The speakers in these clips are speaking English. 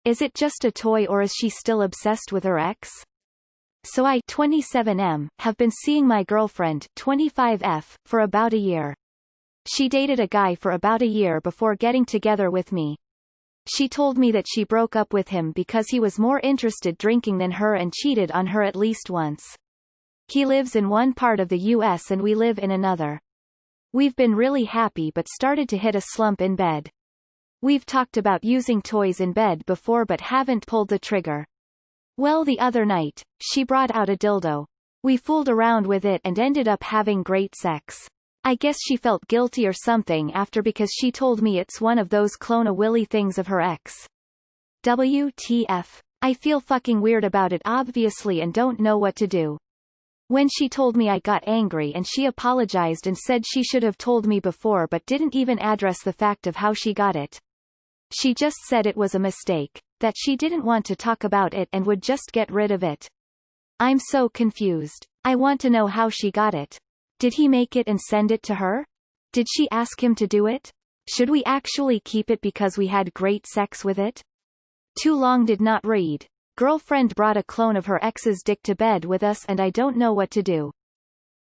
Is it just a toy or is she still obsessed with her ex? So I, 27M, have been seeing my girlfriend, 25F, for about a year. She dated a guy for about a year before getting together with me. She told me that she broke up with him because he was more interested drinking than her and cheated on her at least once. He lives in one part of the US and we live in another. We've been really happy but started to hit a slump in bed. We've talked about using toys in bed before but haven't pulled the trigger. Well, the other night, she brought out a dildo. We fooled around with it and ended up having great sex. I guess she felt guilty or something after because she told me it's one of those clone-a-willy things of her ex. WTF. I feel fucking weird about it obviously and don't know what to do. When she told me I got angry and she apologized and said she should have told me before but didn't even address the fact of how she got it. She just said it was a mistake, that she didn't want to talk about it and would just get rid of it. I'm so confused. I want to know how she got it. Did he make it and send it to her? Did she ask him to do it? Should we actually keep it because we had great sex with it? Too long did not read. Girlfriend brought a clone of her ex's dick to bed with us and I don't know what to do.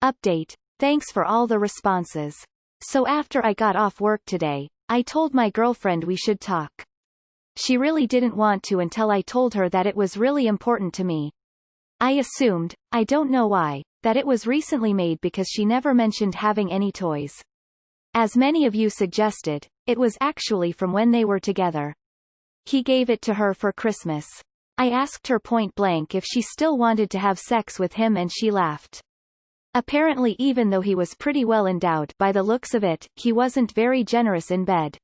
Update. Thanks for all the responses. So after I got off work today, I told my girlfriend we should talk. She really didn't want to until I told her that it was really important to me. I assumed, I don't know why, that it was recently made because she never mentioned having any toys. As many of you suggested, it was actually from when they were together. He gave it to her for Christmas. I asked her point blank if she still wanted to have sex with him and she laughed. Apparently even though he was pretty well endowed by the looks of it, he wasn't very generous in bed.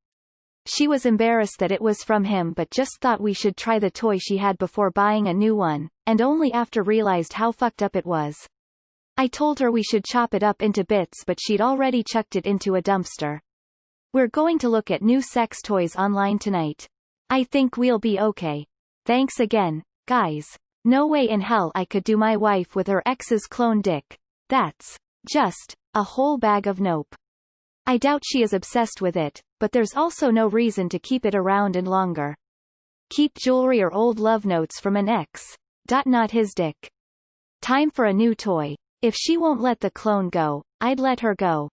She was embarrassed that it was from him but just thought we should try the toy she had before buying a new one, and only after realized how fucked up it was. I told her we should chop it up into bits but she'd already chucked it into a dumpster. We're going to look at new sex toys online tonight. I think we'll be okay. Thanks again, guys. No way in hell I could do my wife with her ex's clone dick. That's just a whole bag of nope. I doubt she is obsessed with it, but there's also no reason to keep it around and longer. Keep jewelry or old love notes from an ex. Not his dick. Time for a new toy. If she won't let the clone go, I'd let her go.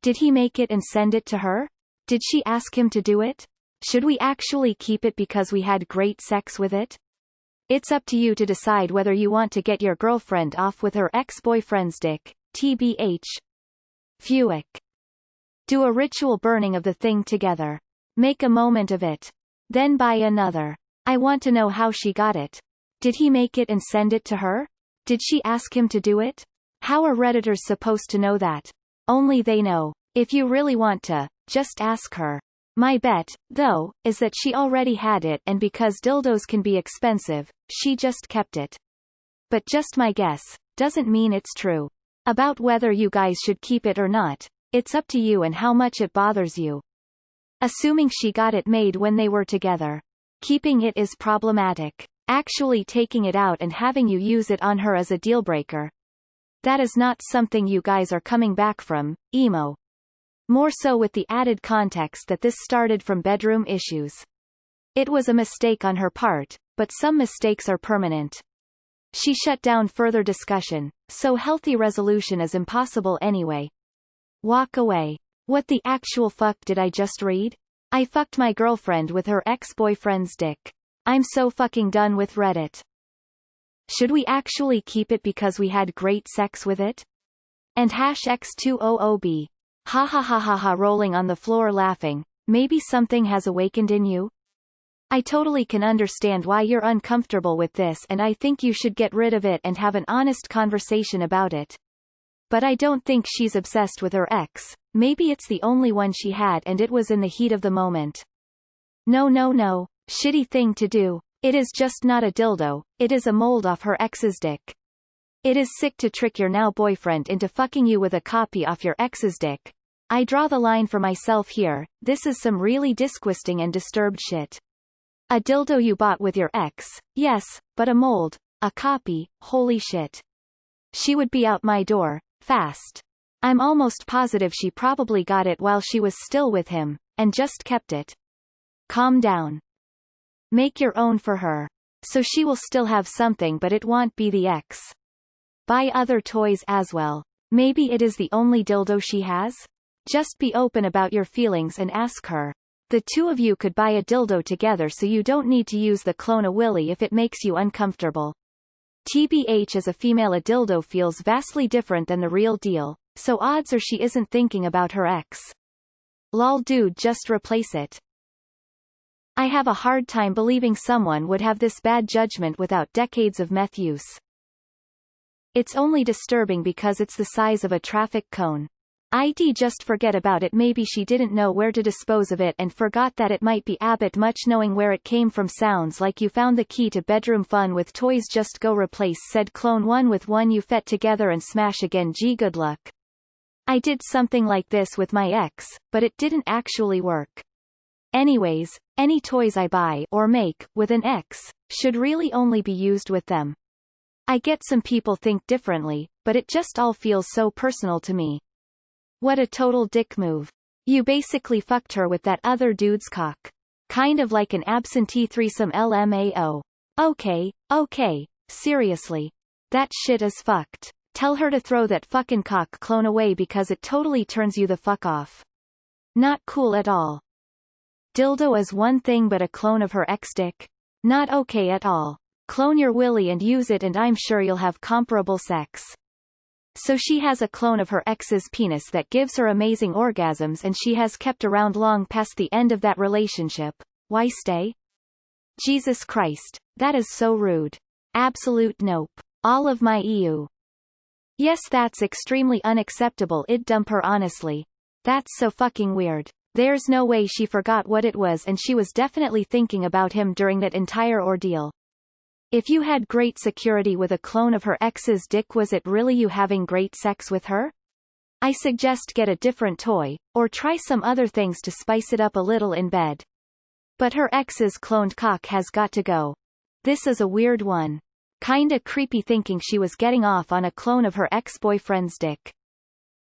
Did he make it and send it to her? Did she ask him to do it? Should we actually keep it because we had great sex with it? It's up to you to decide whether you want to get your girlfriend off with her ex-boyfriend's dick, TBH. Fuick. Do a ritual burning of the thing together. Make a moment of it. Then buy another. I want to know how she got it. Did he make it and send it to her? Did she ask him to do it? How are Redditors supposed to know that? Only they know. If you really want to, just ask her. My bet, though, is that she already had it and because dildos can be expensive, she just kept it. But just my guess, doesn't mean it's true. About whether you guys should keep it or not, it's up to you and how much it bothers you. Assuming she got it made when they were together. Keeping it is problematic. Actually taking it out and having you use it on her is a deal-breaker. That is not something you guys are coming back from, emo. More so with the added context that this started from bedroom issues. It was a mistake on her part, but some mistakes are permanent. She shut down further discussion, so healthy resolution is impossible anyway. Walk away. What the actual fuck did I just read? I fucked my girlfriend with her ex-boyfriend's dick. I'm so fucking done with Reddit. Should we actually keep it because we had great sex with it? And #X200B. Ha ha ha ha ha, rolling on the floor laughing. Maybe something has awakened in you? I totally can understand why you're uncomfortable with this and I think you should get rid of it and have an honest conversation about it. But I don't think she's obsessed with her ex. Maybe it's the only one she had and it was in the heat of the moment. No. Shitty thing to do. It is just not a dildo, it is a mold off her ex's dick. It is sick to trick your now boyfriend into fucking you with a copy off your ex's dick. I draw the line for myself here, this is some really disgusting and disturbed shit. A dildo you bought with your ex, yes, but a mold, a copy, holy shit. She would be out my door, fast. I'm almost positive she probably got it while she was still with him, and just kept it. Calm down. Make your own for her. So she will still have something, but it won't be the X. Buy other toys as well. Maybe it is the only dildo she has? Just be open about your feelings and ask her. The two of you could buy a dildo together so you don't need to use the Clone-A Willy if it makes you uncomfortable. TBH, as a female, a dildo feels vastly different than the real deal, so odds are she isn't thinking about her ex. Lol dude, just replace it. I have a hard time believing someone would have this bad judgment without decades of meth use. It's only disturbing because it's the size of a traffic cone. I'd just forget about it. Maybe she didn't know where to dispose of it and forgot that it might be a bit much knowing where it came from. Sounds like you found the key to bedroom fun with toys. Just go replace said clone one with one you fet together and smash again. Gee, good luck. I did something like this with my ex, but it didn't actually work. Anyways, any toys I buy or make with an ex should really only be used with them. I get some people think differently, but it just all feels so personal to me. What a total dick move. You basically fucked her with that other dude's cock. Kind of like an absentee threesome. LMAO. Okay, seriously. That shit is fucked. Tell her to throw that fucking cock clone away because it totally turns you the fuck off. Not cool at all. Dildo is one thing, but a clone of her ex dick? Not okay at all. Clone your Willy and use it and I'm sure you'll have comparable sex. So she has a clone of her ex's penis that gives her amazing orgasms and she has kept around long past the end of that relationship. Why stay? Jesus Christ, that is so rude. Absolute nope. All of my EU. Yes, that's extremely unacceptable. I'd dump her, honestly. That's so fucking weird. There's no way she forgot what it was, and she was definitely thinking about him during that entire ordeal. If you had great security with a clone of her ex's dick, was it really you having great sex with her? I suggest get a different toy, or try some other things to spice it up a little in bed. But her ex's cloned cock has got to go. This is a weird one. Kinda creepy thinking she was getting off on a clone of her ex-boyfriend's dick.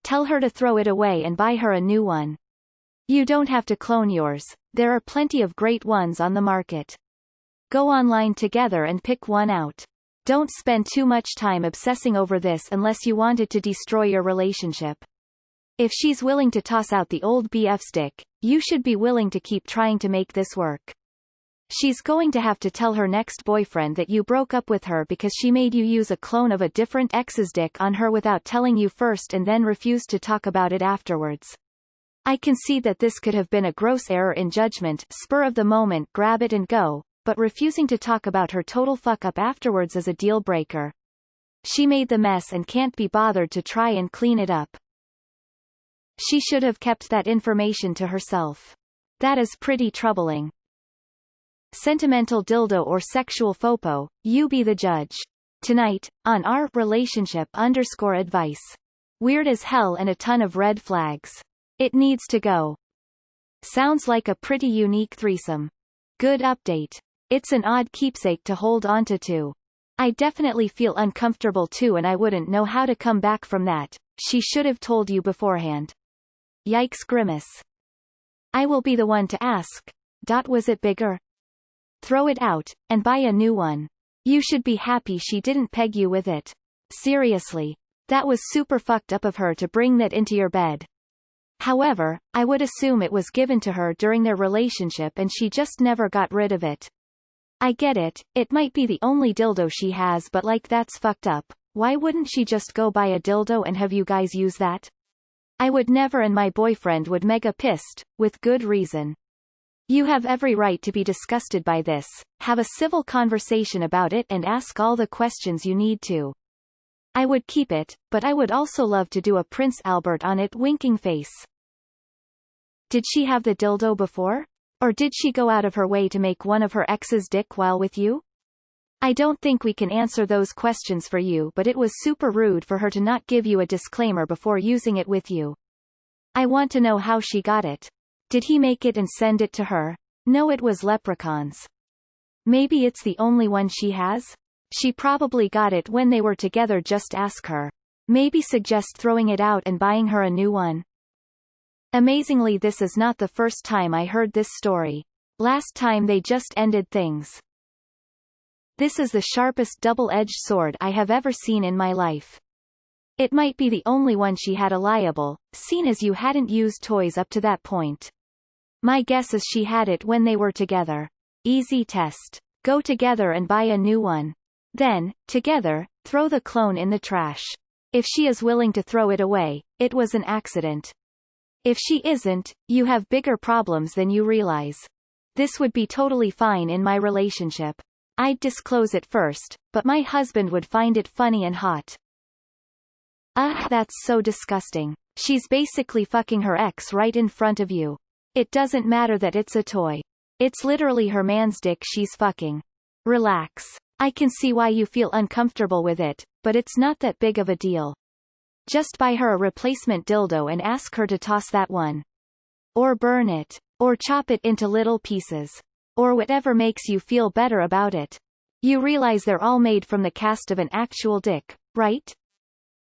Tell her to throw it away and buy her a new one. You don't have to clone yours, there are plenty of great ones on the market. Go online together and pick one out. Don't spend too much time obsessing over this unless you want it to destroy your relationship. If she's willing to toss out the old BF stick, you should be willing to keep trying to make this work. She's going to have to tell her next boyfriend that you broke up with her because she made you use a clone of a different ex's dick on her without telling you first and then refused to talk about it afterwards. I concede that this could have been a gross error in judgment, spur of the moment, grab it and go, but refusing to talk about her total fuck-up afterwards is a deal-breaker. She made the mess and can't be bothered to try and clean it up. She should have kept that information to herself. That is pretty troubling. Sentimental dildo or sexual fopo, you be the judge. Tonight, on our relationship_advice. Weird as hell and a ton of red flags. It needs to go. Sounds like a pretty unique threesome. Good update. It's an odd keepsake to hold onto too. I definitely feel uncomfortable too and I wouldn't know how to come back from that. She should have told you beforehand. Yikes, grimace. I will be the one to ask. Was it bigger? Throw it out, and buy a new one. You should be happy she didn't peg you with it. Seriously. That was super fucked up of her to bring that into your bed. However, I would assume it was given to her during their relationship and she just never got rid of it. I get it, it might be the only dildo she has, but like, that's fucked up. Why wouldn't she just go buy a dildo and have you guys use that? I would never, and my boyfriend would mega pissed, with good reason. You have every right to be disgusted by this. Have a civil conversation about it and ask all the questions you need to. I would keep it, but I would also love to do a Prince Albert on it, winking face. Did she have the dildo before? Or did she go out of her way to make one of her ex's dick while with you? I don't think we can answer those questions for you, but it was super rude for her to not give you a disclaimer before using it with you. I want to know how she got it. Did he make it and send it to her? No, it was Leprechauns. Maybe it's the only one she has? She probably got it when they were together. Just ask her. Maybe suggest throwing it out and buying her a new one. Amazingly, this is not the first time I heard this story. Last time they just ended things. This is the sharpest double-edged sword I have ever seen in my life. It might be the only one she had reliable, seeing as you hadn't used toys up to that point. My guess is she had it when they were together. Easy test. Go together and buy a new one. Then, together, throw the clone in the trash. If she is willing to throw it away, it was an accident. If she isn't, you have bigger problems than you realize. This would be totally fine in my relationship. I'd disclose it first, but my husband would find it funny and hot. Ugh, that's so disgusting. She's basically fucking her ex right in front of you. It doesn't matter that it's a toy. It's literally her man's dick she's fucking. Relax. I can see why you feel uncomfortable with it, but it's not that big of a deal. Just buy her a replacement dildo and ask her to toss that one. Or burn it. Or chop it into little pieces. Or whatever makes you feel better about it. You realize they're all made from the cast of an actual dick, right?